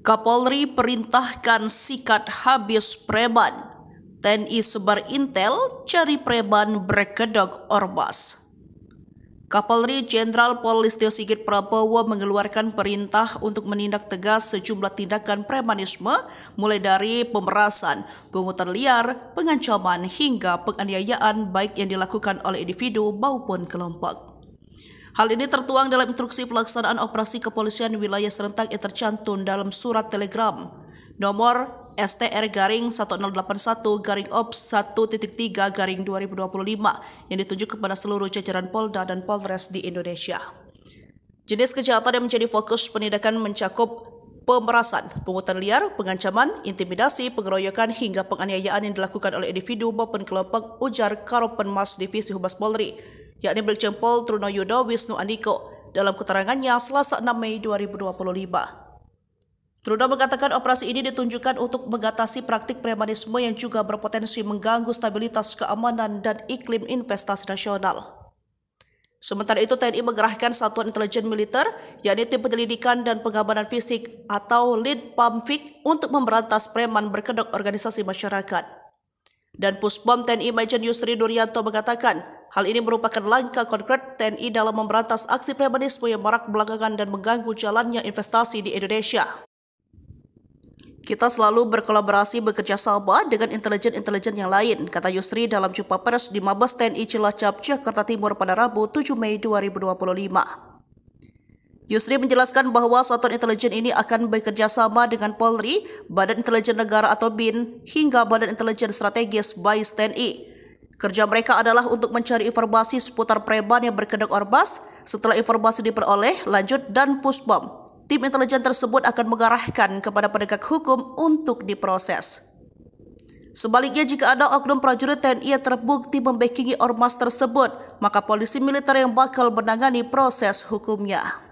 Kapolri perintahkan sikat habis preman. TNI sebar intel cari preman berkedok ormas. Kapolri Jenderal Polisi Sigit Prabowo mengeluarkan perintah untuk menindak tegas sejumlah tindakan premanisme mulai dari pemerasan, pungutan liar, pengancaman hingga penganiayaan baik yang dilakukan oleh individu maupun kelompok. Hal ini tertuang dalam instruksi pelaksanaan operasi kepolisian wilayah serentak yang tercantum dalam surat telegram nomor STR-1081-OPS 1.3-2025 yang ditunjuk kepada seluruh jajaran Polda dan Polres di Indonesia. Jenis kejahatan yang menjadi fokus penindakan mencakup pemerasan, pungutan liar, pengancaman, intimidasi, pengeroyokan hingga penganiayaan yang dilakukan oleh individu maupun kelompok, ujar Karopenmas Divisi Humas Polri, yakni Brigjen Pol Trunoyudo Wisnu Andiko dalam keterangannya Selasa 6 Mei 2025. Truno mengatakan operasi ini ditunjukkan untuk mengatasi praktik premanisme yang juga berpotensi mengganggu stabilitas keamanan dan iklim investasi nasional. Sementara itu, TNI mengerahkan Satuan Intelijen Militer, yakni Tim Penyelidikan dan Pengamanan Fisik atau Litpamfik untuk memberantas preman berkedok organisasi masyarakat. Dan Puspom TNI Majen Yusri Nuryanto mengatakan, hal ini merupakan langkah konkret TNI dalam memberantas aksi premanisme yang marak belakangan dan mengganggu jalannya investasi di Indonesia. Kita selalu berkolaborasi bekerja sama dengan intelijen-intelijen yang lain, kata Yusri dalam jumpa pers di Mabes TNI Cilacap, Jakarta Timur pada Rabu 7 Mei 2025. Yusri menjelaskan bahwa satuan intelijen ini akan bekerja sama dengan Polri, Badan Intelijen Negara atau BIN, hingga Badan Intelijen Strategis BAIS TNI. Kerja mereka adalah untuk mencari informasi seputar preman yang berkedok ormas. Setelah informasi diperoleh, lanjut dan Puspom. Tim intelijen tersebut akan mengarahkan kepada penegak hukum untuk diproses. Sebaliknya, jika ada oknum prajurit TNI yang terbukti membackingi ormas tersebut, maka polisi militer yang bakal menangani proses hukumnya.